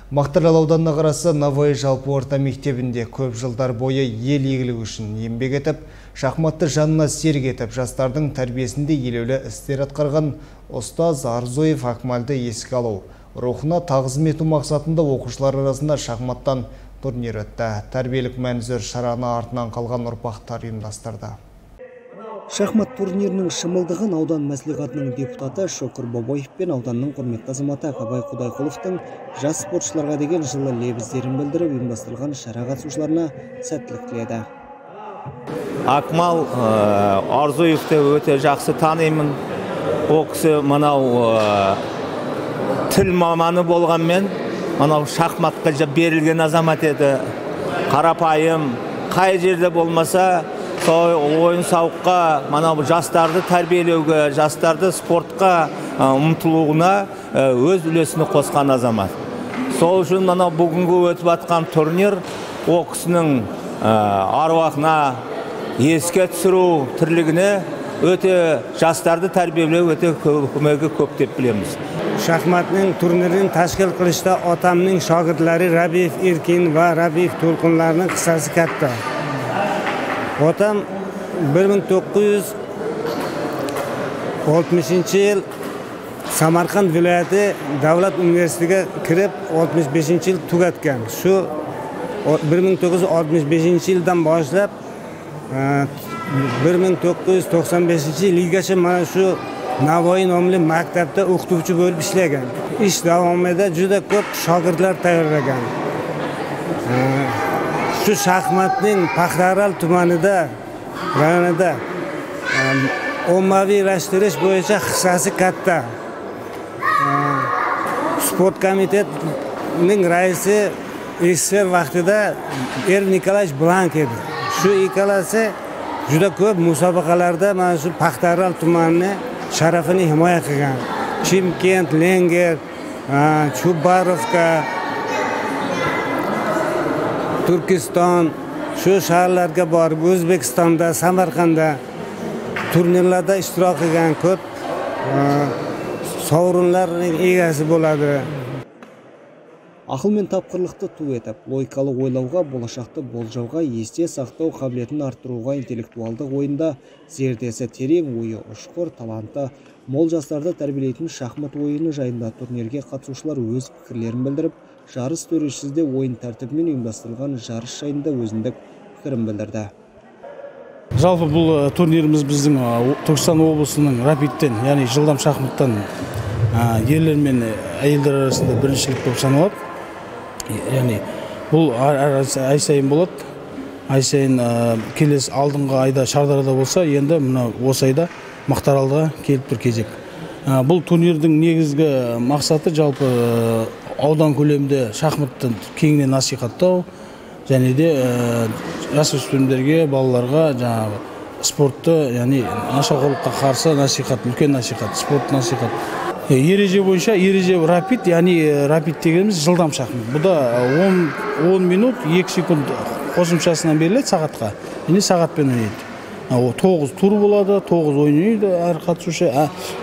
Мақтаарал ауданына қарасы Новой жалпы орта мектебінде көп жылдар бойы ел игілігі үшін еңбек етіп, шахматты жанына серік етіп, жастардың тәрбиесінде елеулі істер атқарған ұстаз Арзоев Акмалды еске алу, рухына тағзым ету мақсатында оқушылар арасында шахматтан турнир өтті. Тәрбиелік мәнзөр шараны артынан қалған ұрпақтар ұйымдастырды. Шахмат турнирінің шымылдығын аудан мәслихатының депутаты Шокур Бабаев пен ауданның құрметті азаматы Акабай Құдайқұловтың жас спортшыларға деген жылы лебіздерін білдіріп, ұйымдастырылған шара қатысушыларына сәттілік тіледі. Акмал Арзоевті өте жақсы танимын. Ол кісі мынау тіл маманы болғанмен, мынау шахматқа берілген азамат еді. Қарапайым, қай жерде болмаса ойын сауыққа, жастарды тәрбиелеуге, жастарды спортқа ұмтылуына өз үлесіне қосқан азамат. Сол үшін бүгінгі өтіп атқан турнир ол кісінің аруағына еске түсіру тірлігіне өте жастарды тәрбиелеу өте көмегі көп деп білеміз. Шахматның турнирін тәшкіл қылышта атамның шагirдлari Рабиев Иркин ва Рабиев Толқынларының қissasi katta. Otam 1960 yıl Samarqand viloyati davlat universitetiga kirib 65 yil tugatgan. Shu 1965 yildan boshlab 1995 yilgacha mana shu Navoiy nomli maktabda o'qituvchi bo'lib ishlagan. Ish davomida juda ko'p shogirdlar tayyorlagan. Şu şahmatning Paxtaral tumanida rayonida ommaviylashtirish bo'yicha hissasi katta. Sport komitetining raisi SSR vaqtida Nikolay Blank edi. Shu ikkalasi juda ko'p musobaqalarda mana shu Paxtaral tumanining sharafini himoya qilgan. Chimkent, Lenger, Chubarovka, Turkiston, shu shaharlarga borib, O'zbekistonda, Samarqandda turnirlarda ishtirok qilgan ko'p sovrinlarning egasi bo'ladi. Ақыл мен тапқырлықты ту етіп, логикалы ойлауға, болашақты болжауға, есте сақтау қабілетін арттыруға интеллектуалдық ойында зердесі терең, ойы ұшқыр, таланты мол жастарды тәрбиелейтін шахмат ойыны жайында турнирге қатысушылар өз пікірлерін білдіріп, жарыс төрешісінде ойын тәртібімен ұйымдастырылған жарыс жайында өзіндік пікірін білдірді. Жалпы бұл турниріміз біздің Түркістан облысының рапидтен, яғни жылдам шахматтан ерлер мен әйелдер арасында біріншілік болып саналады. Яғни бұл ай сайын болады. Ай сайын келесі алдыңғы айда Шардарада болса, енді мына осы айда Мақтааралға келіп тұр кезек. Бұл турнирдің негізгі мақсаты жалпы аудан көлемінде шахматты кеңінен насихаттау, және де жасөспірімдерге, балаларға жаңағы спортты, яғни нашақорлыққа қарсы насихат, үлкен насихат, спорт насихат. Ереже бойынша, ереже рапид, яғни рапид дегеніміз жылдам шахмат. Бұда 10 минут 2 секунд қосымшасынан беріледі сағатқа, және сағатпен ойнайды. 9 тур болады, 9 ойнайды әр қатысушы.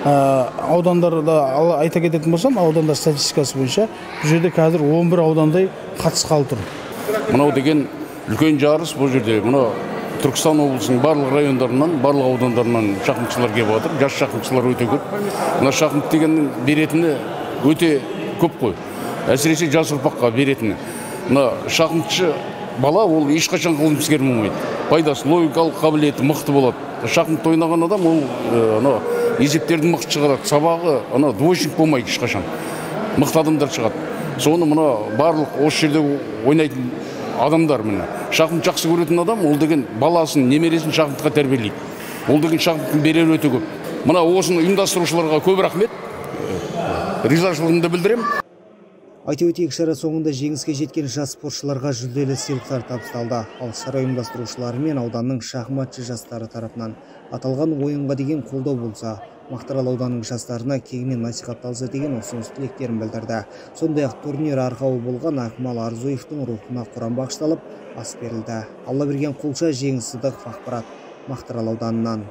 Аудандарда айта кететін болсам, аудандар статистикасы бойынша бұл жерде қазір 11 аудандай қатысқалы тұр. Мынау деген үлкен жарыс бұл жерде. Мынау Түркістан облысының барлық райондарынан, барлық аудандарынан шахматшылар келіп отыр. Жас шахматшылар өте көп. Мына шахмат дегеннің беретіні өте көп қой. Әсіресе жас ұрпаққа беретіні. Мына шахматшы бала ол ешқашан қылмыскер болмайды. Пайдасы, логикалық қабілеті мықты болады. Шахмат ойнаған адам ол есептерді мықты шығарады. Сабағы двоечник болмайды ешқашан. Мықты адамдар шығады. Соны мына барлық осы жерде ойнайтын адамдар міне. Шахмат жақсы көретін адам, ол деген баласын, немересін шахматқа тәрбиелейді. Ол деген шахматтың берері өте көп. Мына осыны ұйымдастырушыларға көп рахмет. Ризашылығымды білдіремін. Айта өтейік, шара соңында жеңіске жеткен жас спортшыларға жүлделі сыйлықтар табысталды. Ал шара ұйымдастырушылары мен ауданның шахматшы жастары тарапынан аталған ойынға деген қолдау болса, Мақтаарал ауданының жастарына кеңінен насихатталса деген ұсыныс тілектерін білдірді. Сондай-ақ турнир арқауы болған Акмал Арзоевтың рухына құран бағышталып, ас берілді. Алла берген құлша жеңіс сыдық ақпарат Мақтаарал ауданынан.